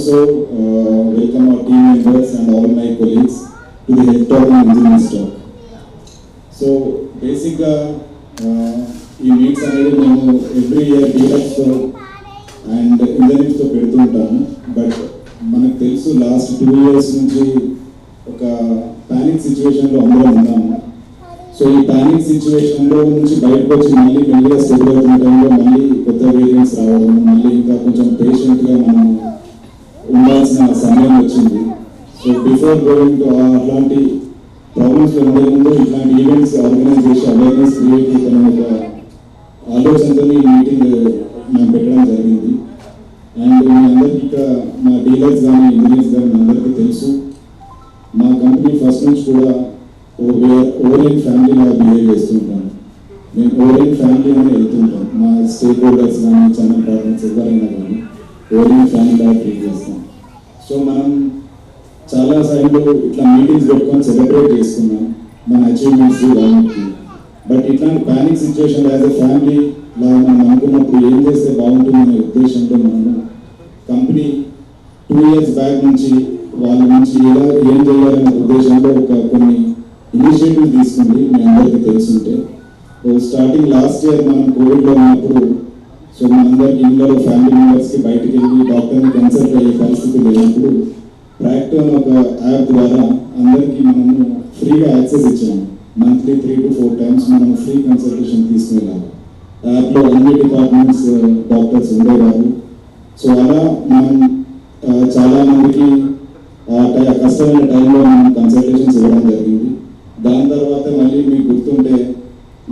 welcome our team members and all my colleagues to the Health Talk and Engineers Talk. So basically, ఈ meets అనేది మేము every year డీలర్స్తో and ఇంజనీర్స్తో పెడుతూ ఉంటాము. But మనకు తెలుసు last 2 years నుంచి ఒక ప్యానిక్ సిచ్యువేషన్లో అందరం ఉన్నాము. సో ఈ ప్యానిక్ సిచ్యువేషన్లో నుంచి బయటకు వచ్చి మళ్ళీ మెల్లిగా స్టేబుల్ అవుతున్న టైంలో మళ్ళీ కొత్త వేరియంట్స్ రావడం, మళ్ళీ ఇంకా కొంచెం పేషెంట్గా మనం ఉండాల్సిన సమయం వచ్చింది. సో బిఫోర్ గోయింగ్ టు అట్లాంటి ప్రాబ్లమ్స్ ఉండే ముందు ఇట్లాంటి ఈవెంట్స్ ఆర్గనైజ్ చేసి అవేర్నెస్ క్రియేట్ చేయడం ఒక ఆలోచనతో ఈ మీటింగ్ మేము పెట్టడం జరిగింది. అండ్ మీ అందరికీ ఇక్కడ మా డీలర్స్ కానీ ఇంజనీర్స్ కానీ అందరికీ తెలుసు, మా కంపెనీ ఫస్ట్ నుంచి కూడా ఓరియెంట్ ఫ్యామిలీ లాగా బిహేవ్ చేస్తుంటాం. మేము ఓరియెంట్ ఫ్యామిలీ అని వెళ్తుంటాం. మా స్టేక్ హోల్డర్స్ కానీ ఛానల్ పార్ట్నర్స్ ఎవరైనా కానీ ఓరియెంట్ ఫ్యామిలీ లాగా ట్రీట్ చేస్తాం. సో మనం చాలా సార్లు ఇట్లా మీటింగ్స్ పెట్టుకొని సెలబ్రేట్ చేసుకున్నాం మన అచీవ్మెంట్స్ వాళ్ళకి. బట్ ఇట్లాంటి panic situation as a family లాగా మనం అనుకున్నప్పుడు ఏం చేస్తే బాగుంటుందనే ఉద్దేశంతో మనము కంపెనీ 2 years బ్యాక్ నుంచి వాళ్ళ నుంచి ఎలా ఏం చేయాలనే ఉద్దేశంలో కొన్ని ఇనిషియేటివ్ తీసుకుంది. మీ అందరికీ తెలుసుంటే స్టార్టింగ్ లాస్ట్ ఇయర్ మనం కోవిడ్లో ఉన్నప్పుడు సో మనందరికి ఇంట్లో ఫ్యామిలీ మెంబర్స్కి బయటకు వెళ్ళి డాక్టర్ని కన్సల్ట్ అయ్యే పరిస్థితి లేనప్పుడు ప్రాక్టో అనే ఒక యాప్ ద్వారా అందరికీ మనము ఫ్రీగా యాక్సెస్ ఇచ్చాము. మంత్లీ 3 to 4 times మనం ఫ్రీ కన్సల్టేషన్ తీసుకునేలాగా యాప్లో అన్ని డిపార్ట్మెంట్స్ డాక్టర్స్ ఉండేవారు. సో అలా మనం చాలా మందికి కష్టమైన టైంలో మనం కన్సల్టేషన్స్ ఇవ్వడం జరిగింది. దాని తర్వాత మళ్ళీ మీకు గుర్తుంటే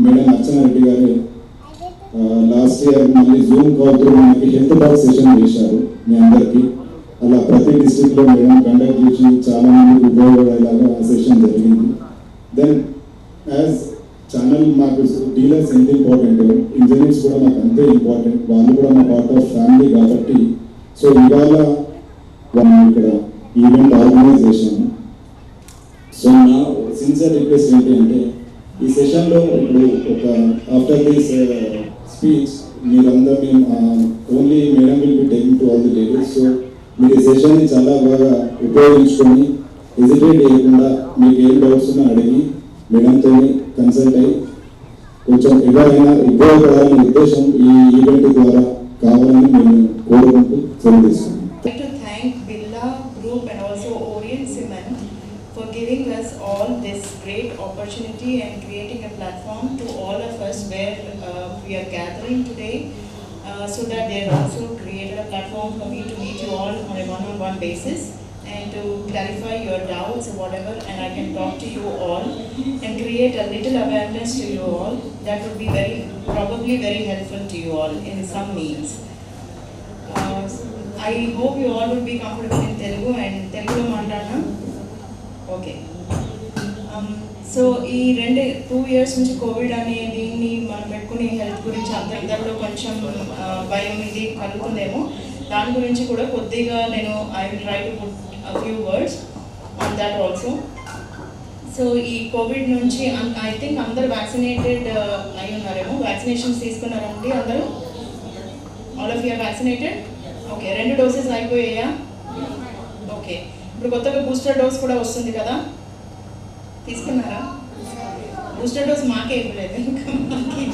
మేడం అర్చనారెడ్డి గారు లాస్ట్ ఇయర్ మళ్ళీ జూమ్ కాల్తో మనకి హెల్త్ టాక్ సెషన్ చేశారు మీ అందరికీ. అలా ప్రతి డిస్ట్రిక్ట్లో మేడం కండక్ట్ చేసి చాలా మందికి ఉపయోగపడేలాగా సెషన్ జరిగింది. దెన్ యాజ్ ఛానల్ మాకు డీలర్స్ ఎంత ఇంపార్టెంట్, ఇంజనీర్స్ కూడా మాకు అంతే ఇంపార్టెంట్. వాళ్ళు కూడా మా పార్ట్ ఆఫ్ ఫ్యామిలీ కాబట్టి సో ఇవాళ మనం ఇక్కడ ఈవెంట్ ఆర్గనైజ్ చేశాము. సో నా సిన్సియర్ రిక్వెస్ట్ ఏంటి అంటే ఈ సెషన్లో ఇప్పుడు ఒక ఆఫ్టర్ దిస్ స్పీచ్ మీరందరూ మేము only madam will be taking to all the details. So మీరు ఈ సెషన్ని చాలా బాగా ఉపయోగించుకొని హెజిటేట్ చేయకుండా మీకు ఏం డౌట్స్ ఉన్నా అడిగి మేడంతో కన్సల్ట్ అయ్యి కొంచెం ఎవరైనా ఉపయోగపడాలనే ఉద్దేశం ఈ ఈవెంట్ ద్వారా కావాలని మేము కోరుకుంటూ సెలవుస్తున్నాం. Giving us all this great opportunity and creating a platform to all of us where we are gathering today, so that they have also created a platform for me to meet you all on a one-on-one basis and to clarify your doubts or whatever, and I can talk to you all and create a little awareness to you all that would be probably very helpful to you all in some needs. I hope you all would be comfortable in Telugu and Telugu lo maatladna. Okay. So ఈ 2 years నుంచి Covid అనే దీన్ని మనం పెట్టుకుని health గురించి అందరిలో కొంచెం భయం ఇది కలుగుతుందేమో, దాని గురించి కూడా కొద్దిగా నేను I will try to put a few words on that also. So ఈ కోవిడ్ నుంచి ఐ థింక్ అందరు వ్యాక్సినేటెడ్ అయి ఉన్నారేమో. వ్యాక్సినేషన్స్ తీసుకున్నారండి అందరూ? All of you are vaccinated? Okay. 2 doses అయిపోయాయా? ఓకే. ఇప్పుడు కొత్తగా బూస్టర్ డోస్ కూడా వస్తుంది కదా, తీసుకున్నారా? బూస్టర్ డోస్ మాకే ఇవ్వలేదు ఇంకా మనకి.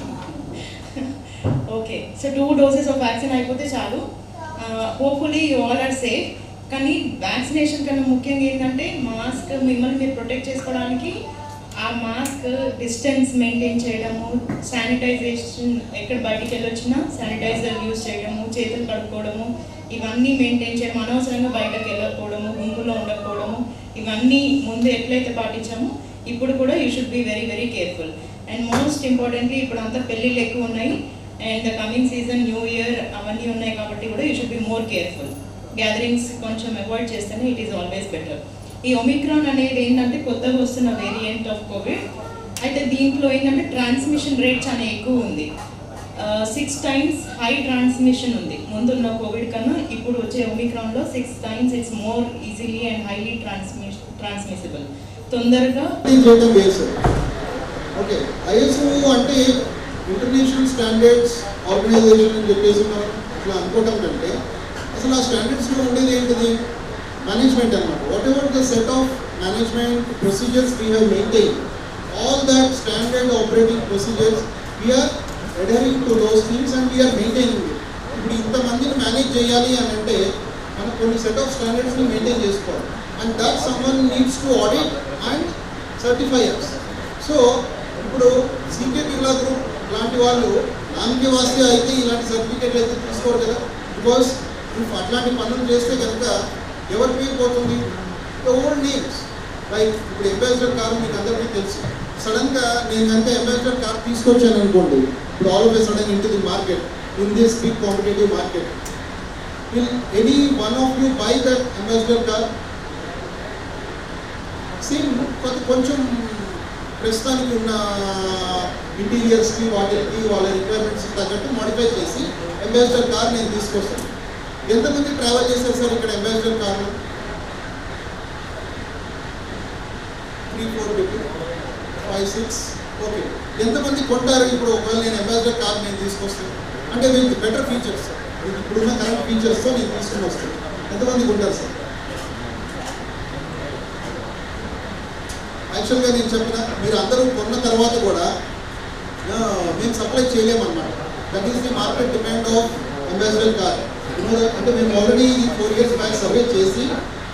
Okay. So 2 doses of vaccine అయిపోతే చాలు. Hopefully you all are safe. కానీ వ్యాక్సినేషన్ కన్నా ముఖ్యంగా ఏంటంటే మాస్క్, మిమ్మల్ని మీరు ప్రొటెక్ట్ చేసుకోవడానికి ఆ మాస్క్ డిస్టెన్స్ మెయింటైన్ చేయడము, శానిటైజేషన్, ఎక్కడ బయటికి వెళ్ళొచ్చినా శానిటైజర్ యూజ్ చేయడము, చేతులు కడుక్కోవడము, ఇవన్నీ మెయింటైన్ చేయడం, అనవసరంగా బయటకు వెళ్ళకపోవడము, గుంపులో ఉండకపోవడము, ఇవన్నీ ముందు ఎట్లయితే పాటించామో ఇప్పుడు కూడా you should be very very careful. And most importantly ఇప్పుడు అంతా పెళ్ళిళ్ళు ఎక్కువ ఉన్నాయి and coming season new year అవన్నీ ఉన్నాయి కాబట్టి కూడా you should be more careful. Gatherings కొంచెం అవాయిడ్ చేస్తేనే ఇట్ ఈస్ ఆల్వేస్ బెటర్. ఈ ఒమిక్రాన్ అనేది ఏంటంటే కొత్తగా వస్తున్న వేరియంట్ ఆఫ్ కోవిడ్. అయితే దీంట్లో ఏంటంటే ట్రాన్స్మిషన్ రేట్ చాలా ఎక్కువ ఉంది. 6 times హై ట్రాన్స్మిషన్ ఉంది. ముందున్న కోవిడ్ కన్నా ఇప్పుడు వచ్చే ఒమిక్రాన్లో 6 times it's more easily and highly transmissible. తొందరగా చేయడం లేదు. ఓకే, ఐఎస్ఓ అంటే ఇంటర్నేషనల్ స్టాండర్డ్స్ ఆర్గనైజేషన్ అని చెప్పేసి మనం ఇట్లా అనుకోవటం కంటే అసలు ఆ స్టాండర్డ్స్లో ఉండేది ఏంటిది? మేనేజ్మెంట్ అన్నమాట. Whatever the set of management procedures we have maintain, all that standard operating procedures we are adhering to those things and we are maintaining it. ఇప్పుడు ఇంతమందిని మేనేజ్ చేయాలి అని అంటే మనం కొన్ని సెట్ ఆఫ్ స్టాండర్డ్స్ని మెయింటైన్ చేసుకోవాలి. And that someone needs to audit and certify us. So ఇప్పుడు సీకే బిర్లా గ్రూప్ లాంటి వాళ్ళు నామకే వాస్తే అయితే ఇలాంటి సర్టిఫికేట్లు అయితే తీసుకోరు కదా. బికాస్ ఇఫ్ అట్లాంటి పనులు చేస్తే కనుక ఎవరి పేరు పోతుంది? The old names. లైక్ ఇప్పుడు అంబాసిడర్ కారు మీకు అందరికీ తెలుసు. సడన్గా నేను కనుక అంబాసిడర్ కార్ తీసుకొచ్చాను అనుకోండి, ఇప్పుడు all of a sudden into the market, in this big competitive market, will any one of you buy that Ambassador car? Same కొంచెం ప్రస్తుతానికి ఉన్న ఇంటీరియర్స్కి వాటికి వాళ్ళ రిక్వైర్మెంట్స్కి తగ్గట్టు మోడిఫై చేసి అంబాసిడర్ కార్ నేను తీసుకొస్తాను. ఎంతమంది ట్రావెల్ చేశారు సార్ ఇక్కడ అంబాసిడర్ కార్లో? 3-4 people, 5-6. ఓకే, ఎంతమంది కొంటారు ఇప్పుడు? ఒకవేళ నేను అంబాసిడర్ కార్ నేను తీసుకొస్తాను అంటే వీళ్ళకి బెటర్ ఫీచర్స్, ఇప్పుడున్న కరెంట్ ఫీచర్స్తో నేను తీసుకుని వస్తాను, ఎంతమంది కొంటారు సార్? యాక్చువల్గా నేను చెప్పిన మీరు అందరూ కొన్న తర్వాత కూడా మేము సప్లై చేయలేమన్నమాట. That is the market demand of Ambassador car. అంటే మేము ఆల్రెడీ 4 years బ్యాక్ సర్వే చేసి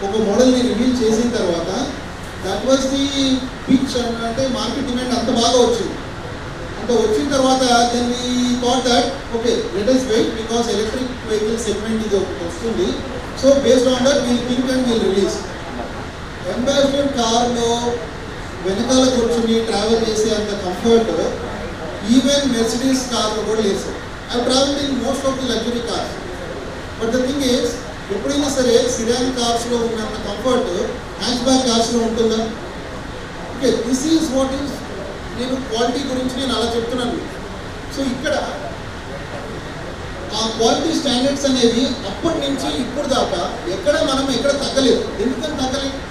ఒక మోడల్ని రివీల్ చేసిన తర్వాత దట్ వాస్ ది పిచ్. అంటే మార్కెట్ డిమాండ్ అంత బాగా వచ్చింది. అంత వచ్చిన తర్వాత then we thought that okay let us wait because electric vehicle segment ఇది ఒకటి వస్తుంది. So based on that we'll think and we'll release. Ambassador కార్లో వెనకాల కూర్చొని ట్రావెల్ చేసే అంత కంఫర్ట్ ఈవెన్ మెర్సిడీస్ కార్లో కూడా లేదు sir. I travel in most of the luxury cars. But the thing is ఎప్పుడైనా సరే సిడాన్ కార్స్లో ఉన్నంత కంఫర్ట్ హ్యాచ్ బ్యాక్ కార్స్లో ఉంటుందా? Okay, this is what is, నేను క్వాలిటీ గురించి నేను అలా చెప్తున్నాను. సో ఇక్కడ ఆ క్వాలిటీ స్టాండర్డ్స్ అనేవి అప్పటి నుంచి ఇప్పుడు దాకా ఎక్కడ తగ్గలేదు. ఎందుకని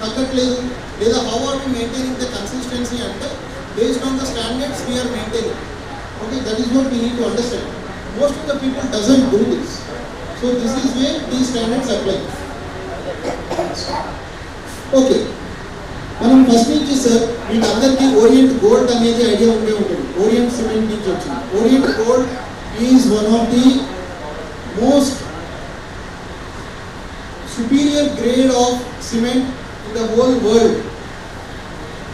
తగ్గట్లేదు? లేదా how are we maintaining the consistency అంటే based on the standards we're maintaining. Okay, that is what we need to understand. Most of the people doesn't do this. So this is way these standards apply. Okay, మనం first నుంచి sir మీకు అందరికీ orient gold అనేది idea ఉండే ఉంటుంది. Orient cement నుంచి వచ్చింది. Orient gold is one of the most superior grade of cement in the whole world.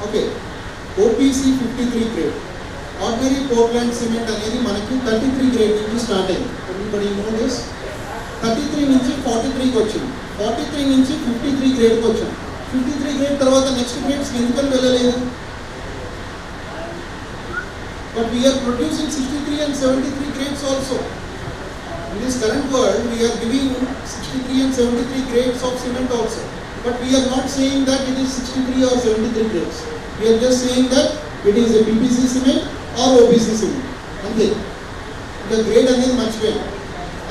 Okay, OPC 53 grade. Ordinary Portland cement అనేది మనకి 33 గ్రేడ్ నుంచి స్టార్ట్ అయింది. Everybody no this. 33 నుంచి 43కి వచ్చింది. 43 నుంచి 53 గ్రేడ్కి వచ్చింది. 53 గ్రేడ్ తర్వాత నెక్స్ట్ గ్రేడ్స్కి ఎందుకని వెళ్ళలేదు? But we are producing 63 and 73 grades also. In this current world, we are giving 63 and 73 grades of cement also. But we are not saying that it is 63 or 73 grades. We are just saying that it is a PPC cement or OPC cement. అంతే. ఇంకా grade అనేది మర్చిపోయాం.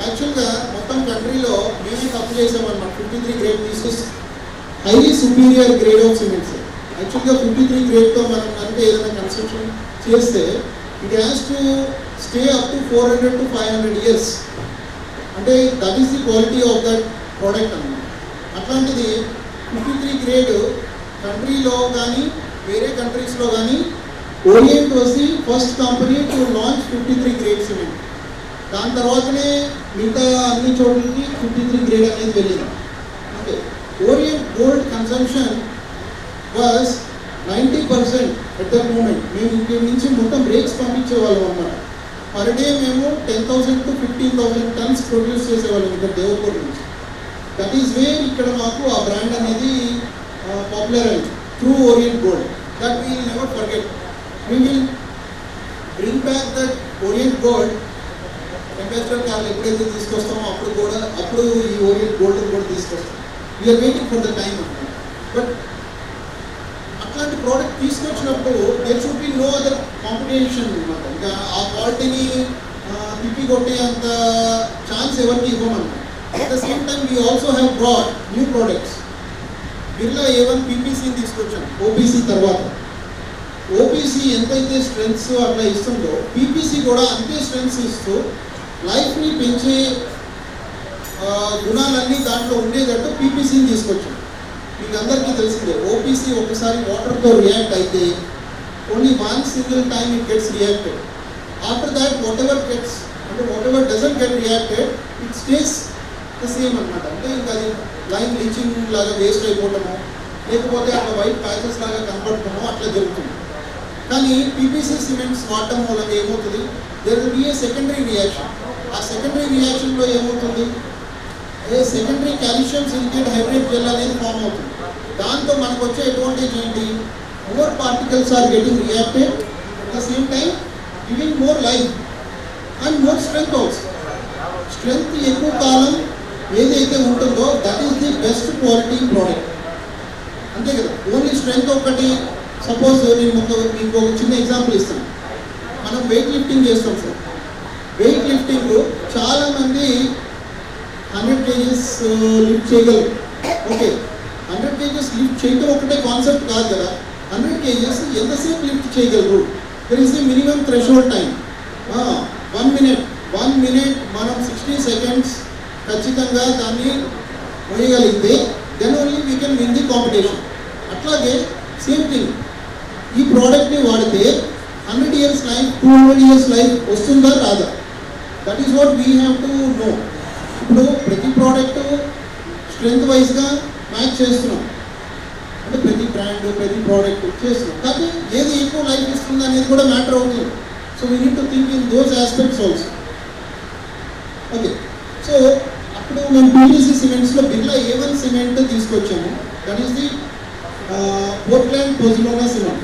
యాక్చువల్గా మొత్తం కంట్రీలో మేమే తప్పు చేసామన్నమాట. 53 గ్రేడ్ తీసుకొస్తాం. Highly superior grade of cement sir. యాక్చువల్గా 53 గ్రేడ్తో మనం కనుక ఏదైనా కన్స్ట్రక్షన్ చేస్తే it has to stay up to 400 to 500 years. అంటే that is the quality of that product అన్నమాట. అట్లాంటిది 53 గ్రేడ్ కంట్రీలో కానీ వేరే కంట్రీస్లో కానీ orient was the first company to launch 53 grade cement. దాని తర్వాతనే మిగతా అన్ని చోట్లకి 53 గ్రేడ్ అనేది వెళ్ళింది. Okay, orient gold consumption was 90% at that moment. మేము ఇంటి నుంచి మొత్తం బ్రేక్స్ పంపించేవాళ్ళం అన్నమాట. పర్ డే మేము 10,000 to 15,000 tons ప్రొడ్యూస్ చేసేవాళ్ళం ఇక్కడ దేవపూర్ నుంచి. దట్ ఈస్ వేర్ ఇక్కడ మాకు ఆ బ్రాండ్ అనేది పాపులర్ అయింది through Orient Gold. That we will never forget. We will bring back that Orient Gold. Ambedkar కార్లు ఎప్పుడైతే తీసుకొస్తామో అప్పుడు ఈ ఓరియంట్ గోల్డ్ కూడా తీసుకొస్తాం. We're waiting for the time అన్నమాట. బట్ అట్లాంటి ప్రోడక్ట్ తీసుకొచ్చినప్పుడు there should be no other competition అనమాట. ఇంకా ఆ క్వాలిటీని తిప్పి కొట్టే అంత ఛాన్స్ ఎవరికి ఇవ్వమన్నమాట. At the same time we also have brand new products. Birla A1 పీపీసీని తీసుకొచ్చాం ఓపీసీ తర్వాత. ఓపీసీ ఎంతైతే స్ట్రెంగ్స్ అట్లా ఇస్తుందో పీపీసీ కూడా అంతే స్ట్రెంగ్స్ ఇస్తూ లైఫ్ని పెంచే గుణాలన్నీ దాంట్లో ఉండేటట్టు పీపీసీని తీసుకొచ్చాం. మీకు అందరికీ తెలిసిందే ఓపీసీ ఒకసారి వాటర్తో రియాక్ట్ అయితే only one single time it gets reacted. After that what ever doesn't get reacted it stays the same అనమాట. అంటే ఇంకా అది లైన్ లీచింగ్ లాగా వేస్ట్ అయిపోవటము, లేకపోతే అట్లా వైట్ ప్యాచెస్ లాగా కనపడటము అట్లా జరుగుతుంది. కానీ పీపీసీ సిమెంట్స్ వాడటం మూలంగా ఏమవుతుంది, there will be a secondary reaction. ఆ సెకండరీ రియాక్షన్లో ఏమవుతుంది, secondary calcium silicate hydrate gel అనేది ఫామ్ అవుతుంది. దాంతో మనకు వచ్చే అడ్వాంటేజ్ ఏంటి, more particles are getting reacted at the same time giving more life and more strength also. Strength ఎక్కువ కాలం ఏదైతే ఉంటుందో that is the best quality product. అంతే కదా. ఓన్లీ స్ట్రెంగ్త్ ఒకటి. సపోజ్ నేను మీకు ఒక చిన్న ఎగ్జాంపుల్ ఇస్తాను. మనం వెయిట్ లిఫ్టింగ్ చేస్తాం సార్. వెయిట్ లిఫ్టింగ్ చాలామంది 100 kgs లిఫ్ట్ చేయగలరు. ఓకే, 100 kgs లిఫ్ట్ చేయడం ఒకటే కాన్సెప్ట్ కాదు కదా. 100 kgs ఎంతసేపు లిఫ్ట్ చేయగలరు, there is a minimum threshold time. 1 minute మనం 60 seconds ఖచ్చితంగా దాన్ని మోయగలిగితే then only we can win the competition. అట్లాగే సేమ్ థింగ్, ఈ ప్రోడక్ట్ని వాడితే 100 years లైఫ్, 200 years లైఫ్ వస్తుందా రాదా, that is what we have to know. ఇప్పుడు ప్రతి ప్రోడక్ట్ స్ట్రెంగ్త్ వైజ్గా మ్యాచ్ చేస్తున్నాం, అంటే ప్రతి బ్రాండ్ ప్రతి ప్రోడక్ట్ చేస్తున్నాం. కానీ ఏది ఎక్కువ లైఫ్ ఇస్తుంది అనేది కూడా మ్యాటర్ అవుతుంది. So we need to think in those aspects also. Okay, so అప్పుడు మేము పీవీసీ సిమెంట్స్లో బిర్లా A1 సిమెంట్ తీసుకొచ్చాము. That is the Portland pozzolana cement.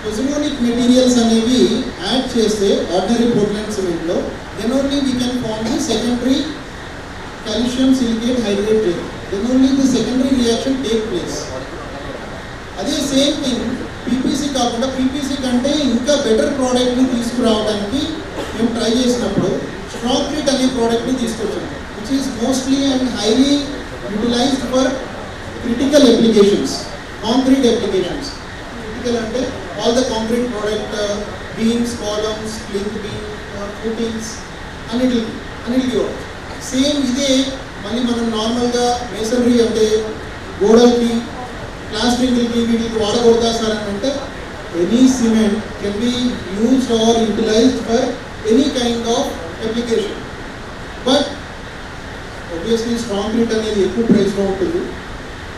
Pozzolanic materials అనేవి యాడ్ చేస్తే ఆర్డినరీ పోర్ట్లాండ్ సిమెంట్లో then only we can form the secondary calcium silicate hydrate gel. Then only the secondary reaction take place. అదే same thing PPC కాకుండా PPC కంటే ఇంకా better ప్రోడక్ట్ని తీసుకురావడానికి మేము ట్రై చేసినప్పుడు స్ట్రాంగ్క్రీట్ అనే ప్రోడక్ట్ని తీసుకొచ్చాము, which is mostly and highly utilized for critical applications, concrete applications. Critical అంటే all the concrete product, beams, columns, plinth beam, footings అన్నిటికీ సేమ్ ఇదే. మళ్ళీ మనం నార్మల్గా మేసనరీ అంటే గోడలకి, ప్లాస్టింగ్లకి వీటికి వాడకూడదా సార్ అని అంటే any cement can be used or utilized for any kind of application. But obviously Strongcrete అనేది ఎక్కువ ప్రైస్లో ఉంటుంది,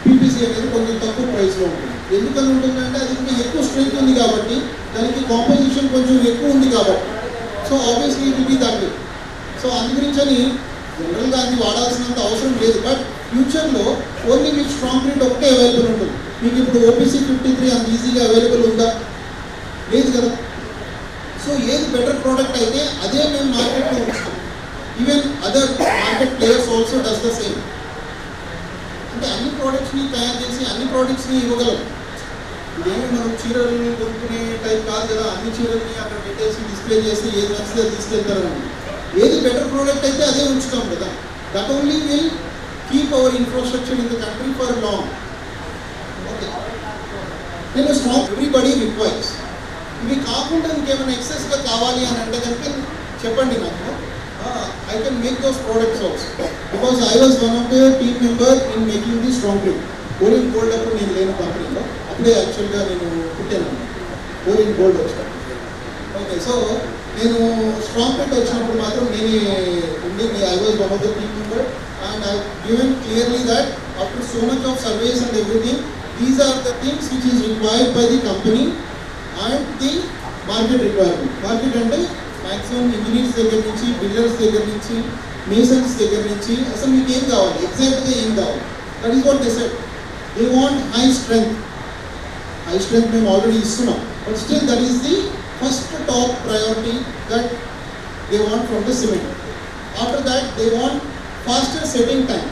పీపీసీ అనేది కొంచెం తక్కువ ప్రైస్లో ఉంటుంది. ఎందుకని ఉంటుందంటే అది ఇంకా ఎక్కువ స్ట్రెంగ్త్ ఉంది కాబట్టి, దానికి కాంపోజిషన్ కొంచెం ఎక్కువ ఉంది కాబట్టి. So obviously it will be that way. So అందుగురించని జనరల్గా అది వాడాల్సినంత అవసరం లేదు. బట్ ఫ్యూచర్లో ఓన్లీ మీకు స్ట్రాంగ్క్రీట్ ఒకటే అవైలబుల్ ఉంటుంది. మీకు ఇప్పుడు ఓపీసీ 53 అంత ఈజీగా అవైలబుల్ ఉందా, లేదు కదా. సో ఏది బెటర్ ప్రోడక్ట్ అయితే అదే మేము మార్కెట్లో ఉంచుతాం. Even other market players also does the same. అంటే అన్ని ప్రోడక్ట్స్ని తయారు చేసి అన్ని ప్రోడక్ట్స్ని ఇవ్వగలం. ఇదేమి మనం చీరలు కొనుక్కునే టైప్ కాదు కదా. అన్ని చీరల్ని అక్కడ పెట్టేసి డిస్ప్లే చేసి ఏది నచ్చితే అది తీసుకెళ్తారని. ఏది బెటర్ ప్రోడక్ట్ అయితే అదే ఉంచుతాం కదా. That only will keep our infrastructure in the country for long. Okay, నేను స్ట్రాంగ్ ఎవ్రీబడి రిక్వైర్స్. ఇవి కాకుండా ఇంకేమైనా ఎక్సెస్గా కావాలి అని అంటే కనుక చెప్పండి నాకు. I can make those products also because I was one of the team member in making the strongcrete. Orient Gold అప్పుడు నేను లేని కంపెనీలో అప్పుడే యాక్చువల్గా నేను పుట్టాను. ఓరియెంట్ గోల్డ్ వచ్చాను. ఓకే, సో నేను స్ట్రాంగ్క్రీట్ వచ్చినప్పుడు మాత్రం నేనే ఉండి I was one of the team member and I have given clearly that after so much of surveys and everything, these are the things which is required by the company and the market requirement. Market అంటే maximum engineers దగ్గర నుంచి, builders దగ్గర నుంచి, Mason's దగ్గర నుంచి అసలు మీకు ఏం కావాలి, ఎగ్జాక్ట్గా ఏం కావాలి, that is what they said. They want high strength. High strength మేము ఆల్రెడీ ఇస్తున్నాం, but still that is the first top priority that they want from the cement. After that they want faster setting time.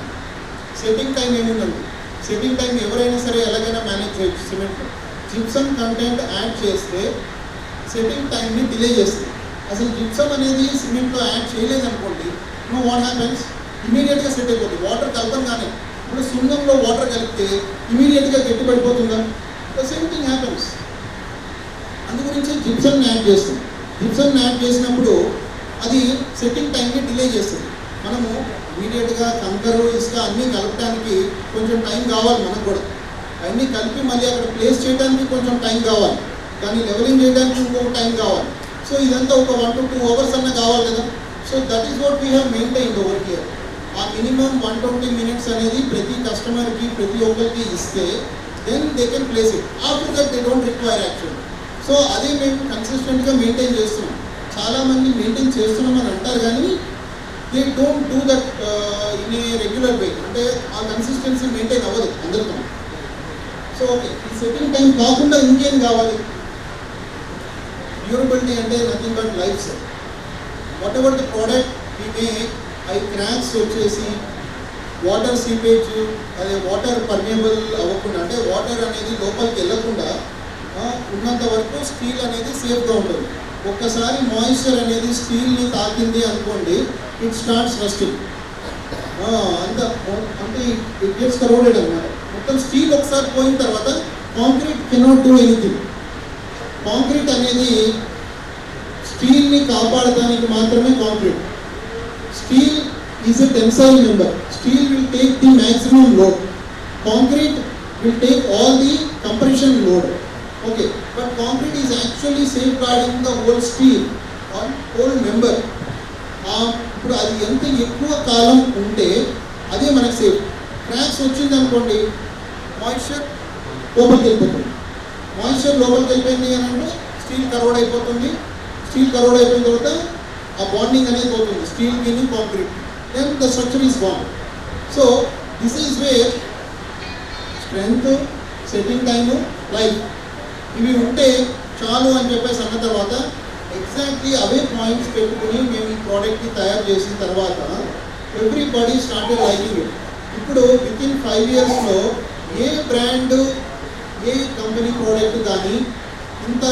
Setting time ఏముందండి, setting time ఎవరైనా సరే ఎలాగైనా manage చేయొచ్చు. సిమెంట్లో gypsum content add చేస్తే setting టైంని delay చేస్తుంది. అసలు జిప్సమ్ అనేది సిమెంట్లో యాడ్ చేయలేదనుకోండి, నో వాట్ హ్యాపెన్స్, ఇమీడియట్గా సెట్ అయిపోతుంది. వాటర్ కలపంగానే, ఇప్పుడు సున్నంలో వాటర్ కలిపితే ఇమీడియట్గా గట్టి పడిపోతుందా? The same thing happens. అందు గురించి జిప్సమ్ని యాడ్ చేస్తుంది. జిప్సమ్ని యాడ్ చేసినప్పుడు అది సెట్టింగ్ టైంని డిలే చేస్తుంది. మనము ఇమీడియట్గా కంకరు ఇసుక అన్నీ కలపడానికి కొంచెం టైం కావాలి మనకు కూడా. అన్నీ కలిపి మళ్ళీ అక్కడ ప్లేస్ చేయడానికి కొంచెం టైం కావాలి, కానీ లెవెలింగ్ చేయడానికి ఇంకొక టైం కావాలి. సో ఇదంతా ఒక 1 to 2 hours అన్న కావాలి కదా. So that is what we have maintained over here. ఆ మినిమం 120 minutes అనేది ప్రతి కస్టమర్కి ప్రతి ఒక్కరికి ఇస్తే then they can place it. After that they don't require actual. So అదే మేము కన్సిస్టెంట్గా మెయింటైన్ చేస్తున్నాం. చాలామంది మెయింటైన్ చేస్తున్నామని అంటారు కానీ they don't do that in a regular way. అంటే ఆ కన్సిస్టెన్సీ మెయింటైన్ అవ్వదు అందరితో. సో ఓకే, ఈ సెట్టింగ్ టైం కాకుండా ఇంకేం కావాలి? డ్యూరబిలిటీ అంటే nothing but life sir. Whatever the product we make, అవి క్రాక్స్ వచ్చేసి వాటర్ సీపేజ్, అదే వాటర్ పర్మియబుల్ అవ్వకుండా, అంటే వాటర్ అనేది లోపలికి వెళ్ళకుండా ఉన్నంత వరకు స్టీల్ అనేది సేఫ్గా ఉంటుంది. ఒక్కసారి మాయిశ్చర్ అనేది స్టీల్ని తాకింది అనుకోండి, ఇట్ స్టార్ట్స్ రస్టింగ్. అంటే ఇట్ గెట్స్ కరోడెడ్ అన్నమాట. మొత్తం స్టీల్ ఒకసారి పోయిన తర్వాత concrete cannot do anything. Concrete అనేది స్టీల్ని కాపాడటానికి మాత్రమే concrete. Steel is a tensile member. Steel will take the maximum load. Concrete will take all the compression load. Okay, but concrete is actually safeguarding the whole steel or whole member. ఇప్పుడు అది ఎంత ఎక్కువ కాలం ఉంటే అదే మనకు safe. Cracks వచ్చింది అనుకోండి, moisture లోపలికి వెళ్ళిపోతుంది. మాయిశ్చర్ లోపలికి వెళ్ళిపోయింది అని అంటే స్టీల్ కరోడ్ అయిపోతుంది. స్టీల్ కరోడ్ అయిపోయిన తర్వాత ఆ బాండింగ్ అనేది పోతుంది, steel mean concrete. Then the structure is bond. So this is where strength, setting time, life ఇవి ఉంటే చాలు అని చెప్పేసి అన్న తర్వాత ఎగ్జాక్ట్లీ అవే పాయింట్స్ పెట్టుకుని మేము ఈ ప్రోడక్ట్ని తయారు చేసిన తర్వాత ఎవ్రీబడీ స్టార్టెడ్ లైకింగ్ ఇట్. ఇప్పుడు వితిన్ 5 yearsలో ఏ బ్రాండ్, ఏ కంపెనీ ప్రోడక్ట్ కానీ ఇంత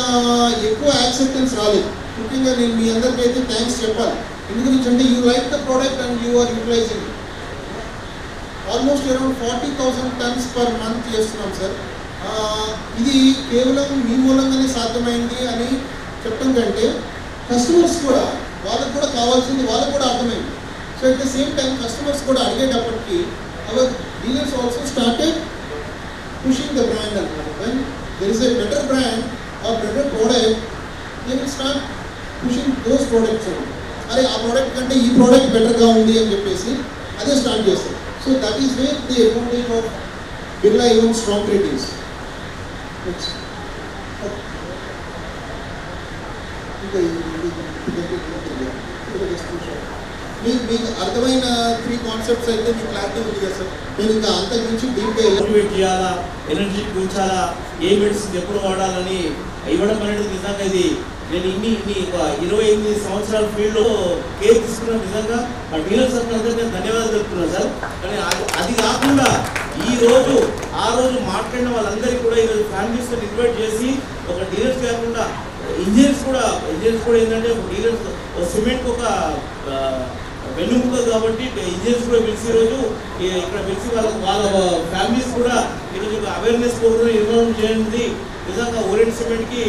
ఎక్కువ యాక్సెప్టెన్స్ రాలేదు. ముఖ్యంగా నేను మీ అందరికీ అయితే థ్యాంక్స్ చెప్పాలి. ఎందుకంటే you like the product and you are utilizing it. Almost around 40,000 tons per month చేస్తున్నాం సార్. ఇది కేవలం మీ మూలంగానే సాధ్యమైంది అని చెప్పడం కంటే కస్టమర్స్ కూడా, వాళ్ళకు కూడా కావాల్సింది వాళ్ళకు కూడా అర్థమైంది. So at the same time customers కూడా అడిగేటప్పటికి our dealers also started pushing the brand అన్నమాట. When there is a better brand or better product, they will start pushing those products. అరే ఆ ప్రోడక్ట్ కంటే ఈ ప్రోడక్ట్ బెటర్గా ఉంది అని చెప్పేసి అదే స్టార్ట్ చేస్తారు. So that is where the advantage of Birla even strong creatives. మీకు అర్థమైన 3 కాన్సెప్ట్స్ అయితే మీకు క్లారిటీ ఉంది కదా సార్? నేను ఇంకా అంతకు మించి డీప్గా మోటివేట్ చేయాలా, ఎనర్జీ కూర్చాలా, ఏ మెడిసిన్ ఎప్పుడు వాడాలని ఇవ్వడం అనేది నిజంగా ఇది నేను ఇన్ని 28 సంవత్సరాల ఫీల్డ్లో కేర్ తీసుకున్న నిజంగా మా డీలర్స్ అందరికీ నేను ధన్యవాదాలు చెప్తున్నాను సార్. కానీ అది కాకుండా ఈరోజు ఆ రోజు మాట్లాడిన వాళ్ళందరికీ కూడా ఈరోజు ఫ్యామిలీస్తో ఇన్వైట్ చేసి ఒక డీలర్స్ కాకుండా ఇంజనీర్స్ కూడా ఏంటంటే ఒక డీలర్స్ సిమెంట్కి ఒక వెన్నుముక కాబట్టి ఇంజనీర్స్ కూడా పిలిచి ఈరోజు ఇక్కడ పిలిచి వాళ్ళ ఫ్యామిలీస్ కూడా ఈరోజు అవేర్నెస్ ప్రోగ్రామ్ నిర్వహణ చేయండి. నిజంగా ఓరియంట్ సిమెంట్కి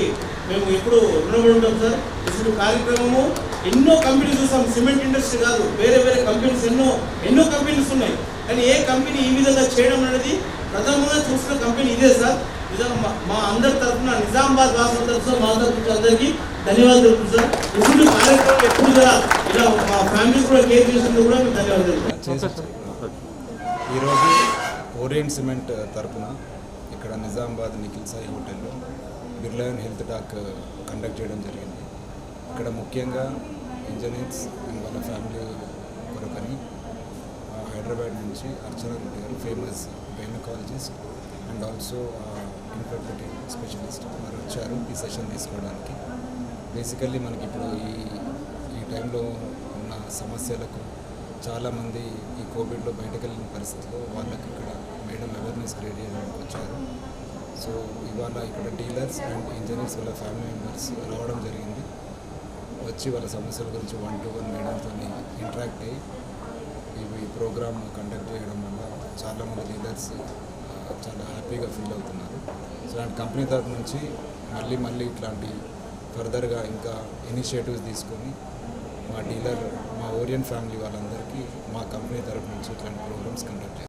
మేము ఎప్పుడు రుణపడి ఉంటాం సార్. ఇటువంటి కార్యక్రమము ఎన్నో కంపెనీస్ చూసాం. సిమెంట్ ఇండస్ట్రీ కాదు, వేరే కంపెనీస్ ఎన్నో కంపెనీస్ ఉన్నాయి. కానీ ఏ కంపెనీ ఈ విధంగా చేయడం అనేది ప్రథమంగా చూసిన కంపెనీ ఇదే సార్. నిజంగా మా అందరి తరఫున, నిజామాబాద్ వాసుల తరఫున మా తరఫున అందరికీ ధన్యవాదాలు తెలుపుతుంది సార్. ఇటువంటి కార్యక్రమం ఎప్పుడు కూడా ఇలా మా ఫ్యామిలీస్ కూడా కేర్ చేసినందుకు కూడా మేము ధన్యవాదాలు. ఈరోజు ఓరియంట్ సిమెంట్ తరఫున ఇక్కడ నిజామాబాద్ నిఖిల్ సాయి హోటల్లో బిర్లా హెల్త్ టాక్ కండక్ట్ చేయడం జరిగింది. ఇక్కడ ముఖ్యంగా ఇంజనీర్స్ అండ్ వాళ్ళ ఫ్యామిలీ మరొకని హైదరాబాద్ నుంచి అర్చన రెడ్డి గారు famous gynaecologist and also infertility specialist మరి వచ్చారు ఈ సెషన్ తీసుకోవడానికి. బేసికల్లీ మనకి ఇప్పుడు ఈ టైంలో ఉన్న సమస్యలకు చాలామంది ఈ కోవిడ్లో బయటకు వెళ్ళిన పరిస్థితిలో వాళ్ళకి ఇక్కడ మేడం అవేర్నెస్ క్రియేట్ చేయడానికి వచ్చారు. సో ఇవాళ ఇక్కడ డీలర్స్ అండ్ ఇంజనీర్స్ వాళ్ళ ఫ్యామిలీ మెంబర్స్ రావడం జరిగింది. వచ్చి వాళ్ళ సమస్యల గురించి 1-to-1 మేడంతో ఇంటరాక్ట్ అయ్యి ఈ ప్రోగ్రామ్ కండక్ట్ చేయడం వల్ల చాలామంది డీలర్స్ చాలా హ్యాపీగా ఫీల్ అవుతున్నారు. సో అండ్ కంపెనీ తరఫు నుంచి మళ్ళీ ఇట్లాంటి ఫర్దర్గా ఇంకా ఇనిషియేటివ్స్ తీసుకొని మా ఓరియన్ ఫ్యామిలీ వాళ్ళందరికీ మా కంపెనీ తరఫు నుంచి ఇట్లాంటి ప్రోగ్రామ్స్ కండక్ట్ చేస్తాం.